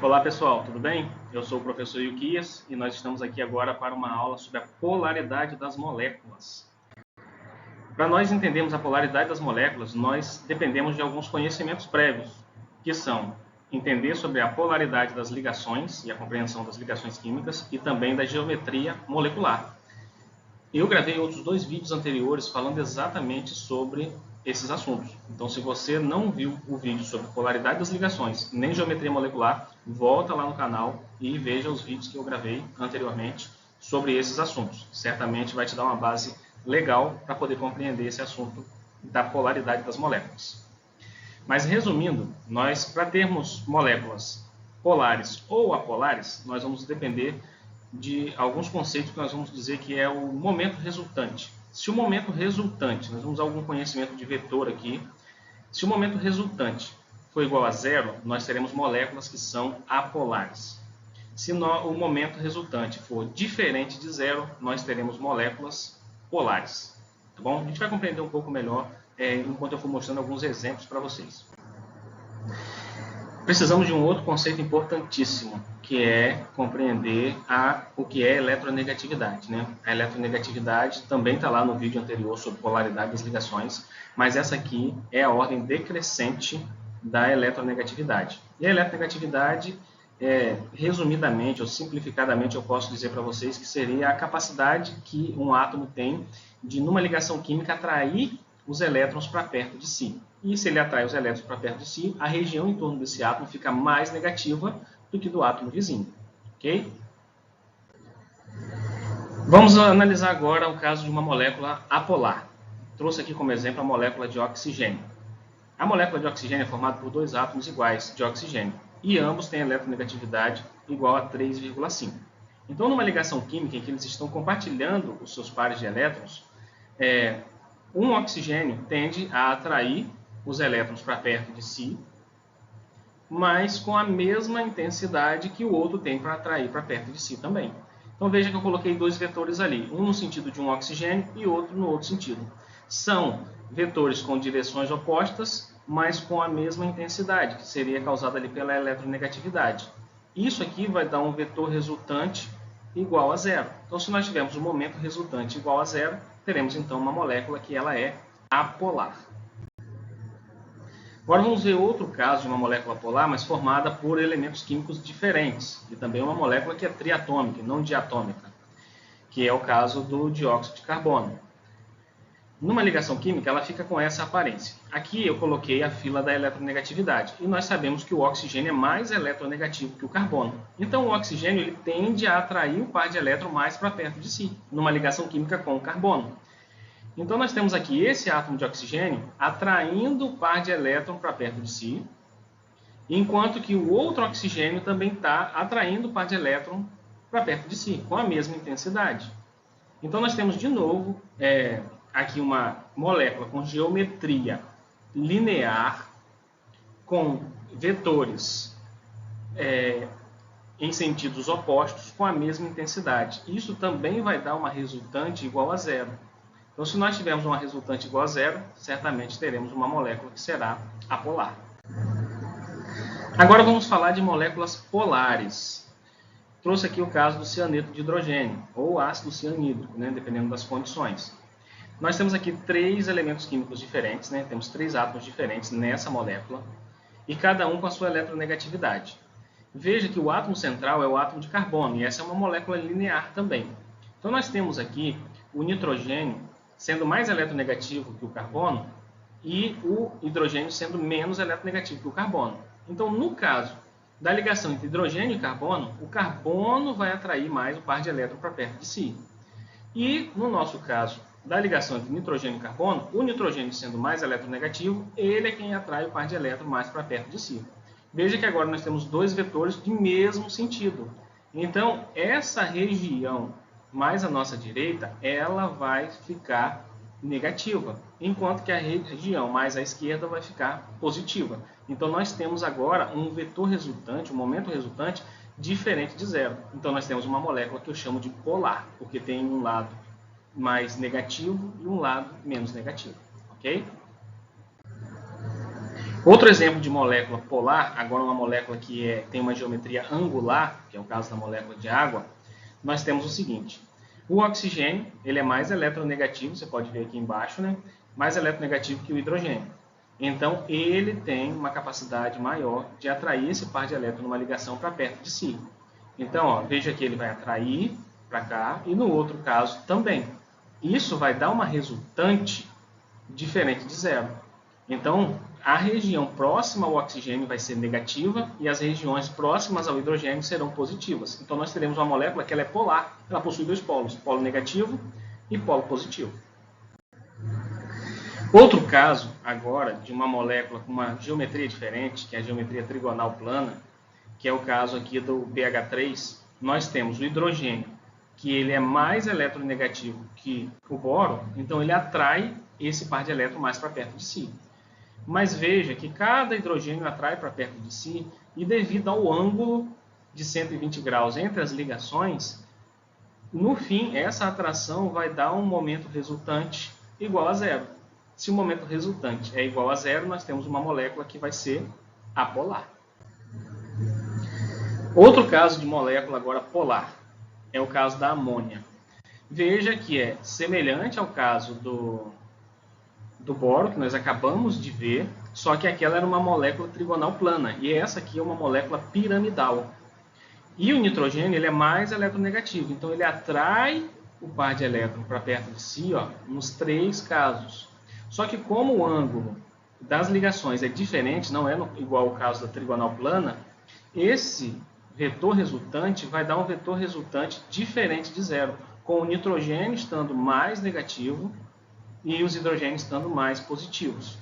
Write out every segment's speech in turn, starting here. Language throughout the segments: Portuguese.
Olá pessoal, tudo bem? Eu sou o professor Yukias e nós estamos aqui agora para uma aula sobre a polaridade das moléculas. Para nós entendermos a polaridade das moléculas, nós dependemos de alguns conhecimentos prévios, que são entender sobre a polaridade das ligações e a compreensão das ligações químicas e também da geometria molecular. Eu gravei outros 2 vídeos anteriores falando exatamente sobre esses assuntos. Então, se você não viu o vídeo sobre polaridade das ligações nem geometria molecular, volta lá no canal e veja os vídeos que eu gravei anteriormente sobre esses assuntos. Certamente vai te dar uma base legal para poder compreender esse assunto da polaridade das moléculas. Mas resumindo, nós para termos moléculas polares ou apolares, nós vamos depender de alguns conceitos que nós vamos dizer que é o momento resultante. Se o momento resultante, nós vamos usar algum conhecimento de vetor aqui, se o momento resultante for igual a zero, nós teremos moléculas que são apolares. Se o momento resultante for diferente de zero, nós teremos moléculas polares. Tá bom? A gente vai compreender um pouco melhor enquanto eu for mostrando alguns exemplos para vocês. Precisamos de um outro conceito importantíssimo, que é compreender o que é eletronegatividade, né? A eletronegatividade também está lá no vídeo anterior sobre polaridade das ligações, mas essa aqui é a ordem decrescente da eletronegatividade. E a eletronegatividade, resumidamente ou simplificadamente, eu posso dizer para vocês que seria a capacidade que um átomo tem de, numa ligação química, atrair os elétrons para perto de si. E se ele atrai os elétrons para perto de si, a região em torno desse átomo fica mais negativa do que do átomo vizinho. Ok? Vamos analisar agora o caso de uma molécula apolar. Trouxe aqui como exemplo a molécula de oxigênio. A molécula de oxigênio é formada por 2 átomos iguais de oxigênio, e ambos têm eletronegatividade igual a 3,5. Então, numa ligação química em que eles estão compartilhando os seus pares de elétrons, um oxigênio tende a atrair os elétrons para perto de si, mas com a mesma intensidade que o outro tem para atrair para perto de si também. Então veja que eu coloquei 2 vetores ali, um no sentido de um oxigênio e outro no outro sentido. São vetores com direções opostas, mas com a mesma intensidade, que seria causada ali pela eletronegatividade. Isso aqui vai dar um vetor resultante igual a zero. Então, se nós tivermos um momento resultante igual a zero, teremos então uma molécula que ela é apolar. Agora vamos ver outro caso de uma molécula polar, mas formada por elementos químicos diferentes, e também uma molécula que é triatômica, não diatômica, que é o caso do dióxido de carbono. Numa ligação química, ela fica com essa aparência. Aqui eu coloquei a fila da eletronegatividade, e nós sabemos que o oxigênio é mais eletronegativo que o carbono. Então o oxigênio ele tende a atrair o par de elétrons mais para perto de si, numa ligação química com o carbono. Então, nós temos aqui esse átomo de oxigênio atraindo o par de elétron para perto de si, enquanto que o outro oxigênio também está atraindo o par de elétron para perto de si, com a mesma intensidade. Então, nós temos de novo aqui uma molécula com geometria linear, com vetores em sentidos opostos, com a mesma intensidade. Isso também vai dar uma resultante igual a zero. Então, se nós tivermos uma resultante igual a zero, certamente teremos uma molécula que será apolar. Agora vamos falar de moléculas polares. Trouxe aqui o caso do cianeto de hidrogênio, ou ácido cianídrico, né, dependendo das condições. Nós temos aqui 3 elementos químicos diferentes, né, temos 3 átomos diferentes nessa molécula, e cada um com a sua eletronegatividade. Veja que o átomo central é o átomo de carbono, e essa é uma molécula linear também. Então, nós temos aqui o nitrogênio sendo mais eletronegativo que o carbono e o hidrogênio sendo menos eletronegativo que o carbono. Então, no caso da ligação entre hidrogênio e carbono, o carbono vai atrair mais o par de elétrons para perto de si. E, no nosso caso, da ligação entre nitrogênio e carbono, o nitrogênio sendo mais eletronegativo, ele é quem atrai o par de elétrons mais para perto de si. Veja que agora nós temos 2 vetores de mesmo sentido. Então, essa região mais à nossa direita, ela vai ficar negativa, enquanto que a região mais à esquerda vai ficar positiva. Então, nós temos agora um vetor resultante, um momento resultante, diferente de zero. Então, nós temos uma molécula que eu chamo de polar, porque tem um lado mais negativo e um lado menos negativo. Ok? Outro exemplo de molécula polar, agora uma molécula que tem uma geometria angular, que é o caso da molécula de água, nós temos o seguinte. O oxigênio, ele é mais eletronegativo, você pode ver aqui embaixo, né? Mais eletronegativo que o hidrogênio. Então, ele tem uma capacidade maior de atrair esse par de elétrons numa ligação para perto de si. Então, ó, veja que ele vai atrair para cá e no outro caso também. Isso vai dar uma resultante diferente de zero. Então, a região próxima ao oxigênio vai ser negativa e as regiões próximas ao hidrogênio serão positivas. Então, nós teremos uma molécula que ela é polar. Ela possui dois polos, polo negativo e polo positivo. Outro caso, agora, de uma molécula com uma geometria diferente, que é a geometria trigonal plana, que é o caso aqui do BH3, nós temos o hidrogênio, que ele é mais eletronegativo que o boro, então ele atrai esse par de elétrons mais para perto de si. Mas veja que cada hidrogênio atrai para perto de si, e devido ao ângulo de 120 graus entre as ligações, no fim, essa atração vai dar um momento resultante igual a zero. Se o momento resultante é igual a zero, nós temos uma molécula que vai ser apolar. Outro caso de molécula agora polar é o caso da amônia. Veja que é semelhante ao caso do boro, que nós acabamos de ver, só que aquela era uma molécula trigonal plana, e essa aqui é uma molécula piramidal. E o nitrogênio ele é mais eletronegativo, então ele atrai o par de elétrons para perto de si, ó, nos três casos. Só que como o ângulo das ligações é diferente, não é igual ao caso da trigonal plana, esse vetor resultante vai dar um vetor resultante diferente de zero, com o nitrogênio estando mais negativo e os hidrogênios estando mais positivos.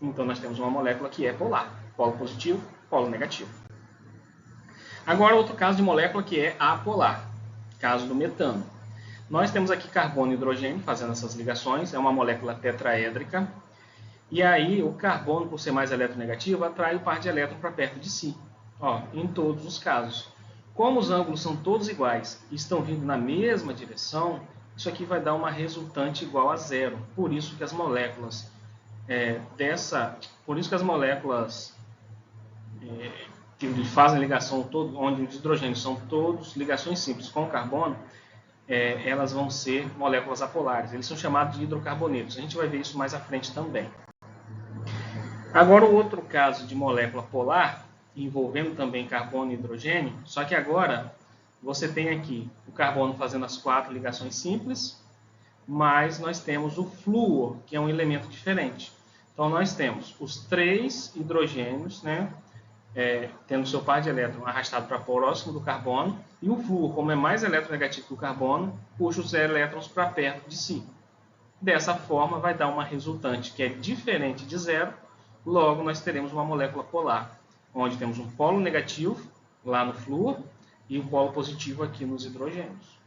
Então, nós temos uma molécula que é polar, polo positivo, polo negativo. Agora, outro caso de molécula que é apolar, caso do metano. Nós temos aqui carbono e hidrogênio fazendo essas ligações, é uma molécula tetraédrica, e aí o carbono, por ser mais eletronegativo, atrai o par de elétrons para perto de si, ó, em todos os casos. Como os ângulos são todos iguais e estão vindo na mesma direção, isso aqui vai dar uma resultante igual a zero. Por isso que as moléculas que fazem ligação, onde os hidrogênios são todos ligações simples com o carbono, elas vão ser moléculas apolares. Eles são chamados de hidrocarbonetos. A gente vai ver isso mais à frente também. Agora, o outro caso de molécula polar, envolvendo também carbono e hidrogênio, só que agora você tem aqui o carbono fazendo as 4 ligações simples, mas nós temos o flúor, que é um elemento diferente. Então, nós temos os 3 hidrogênios, né, tendo seu par de elétron arrastado para próximo do carbono, e o flúor, como é mais eletronegativo que o carbono, puxa os elétrons para perto de si. Dessa forma, vai dar uma resultante que é diferente de zero, logo nós teremos uma molécula polar, onde temos um polo negativo lá no flúor e um polo positivo aqui nos hidrogênios.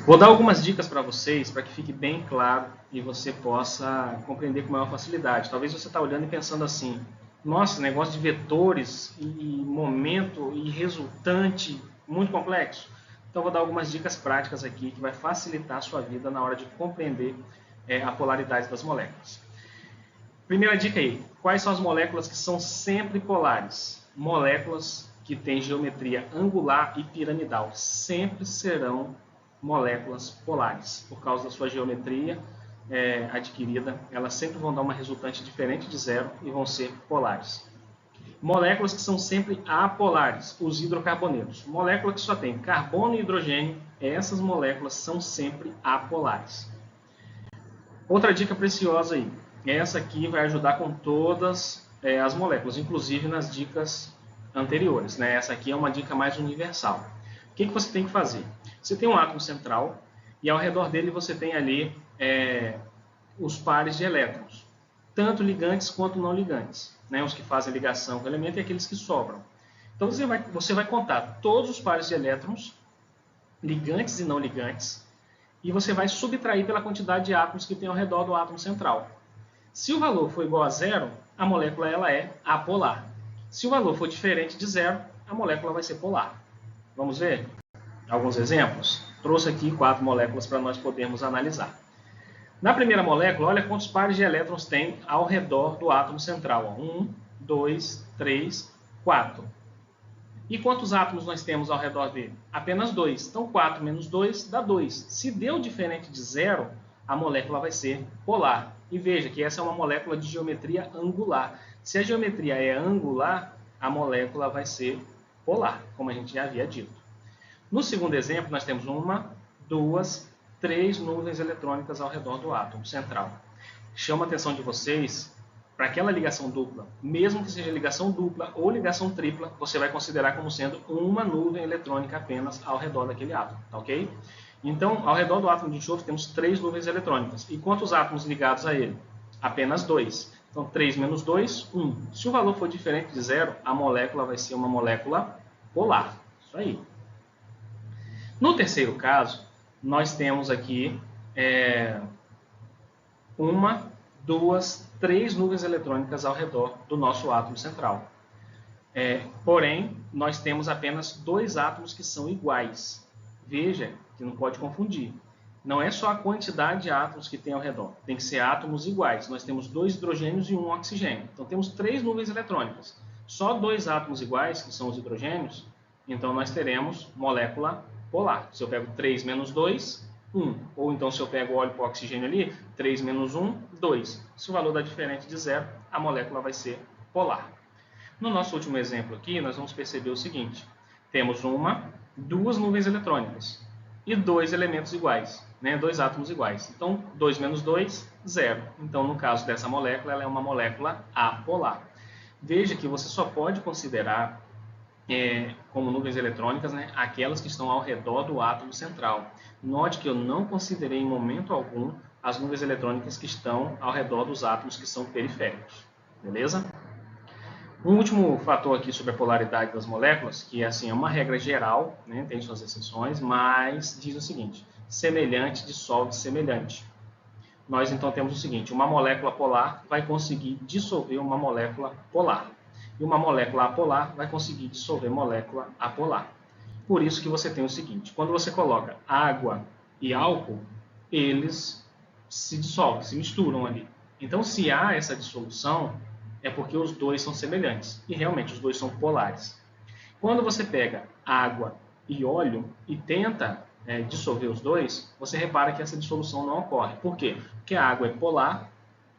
Vou dar algumas dicas para vocês, para que fique bem claro e você possa compreender com maior facilidade. Talvez você está olhando e pensando assim, nossa, negócio de vetores e momento e resultante muito complexo. Então, vou dar algumas dicas práticas aqui que vai facilitar a sua vida na hora de compreender a polaridade das moléculas. Primeira dica aí, quais são as moléculas que são sempre polares? Moléculas que têm geometria angular e piramidal sempre serão moléculas polares. Por causa da sua geometria adquirida, elas sempre vão dar uma resultante diferente de zero e vão ser polares. Moléculas que são sempre apolares, os hidrocarbonetos. Molécula que só tem carbono e hidrogênio, essas moléculas são sempre apolares. Outra dica preciosa aí, essa aqui vai ajudar com todas as moléculas, inclusive nas dicas anteriores, né? Essa aqui é uma dica mais universal. O que você tem que fazer? Você tem um átomo central e ao redor dele você tem ali os pares de elétrons, tanto ligantes quanto não ligantes, né? Os que fazem ligação com o elemento e aqueles que sobram. Então você vai contar todos os pares de elétrons, ligantes e não ligantes, e você vai subtrair pela quantidade de átomos que tem ao redor do átomo central. Se o valor for igual a zero, a molécula ela é apolar. Se o valor for diferente de zero, a molécula vai ser polar. Vamos ver alguns exemplos? Trouxe aqui 4 moléculas para nós podermos analisar. Na primeira molécula, olha quantos pares de elétrons tem ao redor do átomo central. 1, 2, 3, 4. E quantos átomos nós temos ao redor dele? Apenas 2. Então, 4 menos 2 dá 2. Se deu diferente de 0, a molécula vai ser polar. E veja que essa é uma molécula de geometria angular. Se a geometria é angular, a molécula vai ser polar, como a gente já havia dito. No segundo exemplo, nós temos 1, 2, 3 nuvens eletrônicas ao redor do átomo central. Chama a atenção de vocês para aquela ligação dupla. Mesmo que seja ligação dupla ou ligação tripla, você vai considerar como sendo uma nuvem eletrônica apenas ao redor daquele átomo, tá ok? Então, ao redor do átomo de enxofre temos 3 nuvens eletrônicas. E quantos átomos ligados a ele? Apenas 2. Então, 3 menos 2, 1. Se o valor for diferente de 0, a molécula vai ser uma molécula polar. Isso aí. No terceiro caso, nós temos aqui 1, 2, 3 nuvens eletrônicas ao redor do nosso átomo central. Porém, nós temos apenas 2 átomos que são iguais. Veja que não pode confundir. Não é só a quantidade de átomos que tem ao redor. Tem que ser átomos iguais. Nós temos 2 hidrogênios e 1 oxigênio. Então, temos 3 nuvens eletrônicas. Só 2 átomos iguais, que são os hidrogênios, então nós teremos molécula polar. Se eu pego 3 menos 2, 1. Ou então, se eu pego óleo para o oxigênio ali, 3 menos 1, 2. Se o valor dá diferente de 0, a molécula vai ser polar. No nosso último exemplo aqui, nós vamos perceber o seguinte. Temos 2 nuvens eletrônicas e 2 elementos iguais, 2 átomos iguais. Então, 2 menos 2, 0. Então, no caso dessa molécula, ela é uma molécula apolar. Veja que você só pode considerar como nuvens eletrônicas, aquelas que estão ao redor do átomo central. Note que eu não considerei em momento algum as nuvens eletrônicas que estão ao redor dos átomos que são periféricos. Beleza? Um último fator aqui sobre a polaridade das moléculas, que assim, é uma regra geral, tem suas exceções, mas diz o seguinte: semelhante dissolve semelhante. Nós então temos o seguinte: uma molécula polar vai conseguir dissolver uma molécula polar. E uma molécula apolar vai conseguir dissolver molécula apolar. Por isso que você tem o seguinte: quando você coloca água e álcool, eles se dissolvem, se misturam ali. Então, se há essa dissolução, é porque os dois são semelhantes. E realmente os dois são polares. Quando você pega água e óleo e tenta dissolver os dois, você repara que essa dissolução não ocorre. Por quê? Porque a água é polar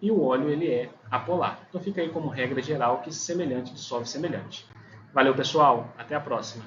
e o óleo ele é apolar. Então fica aí como regra geral que semelhante dissolve semelhante. Valeu, pessoal. Até a próxima.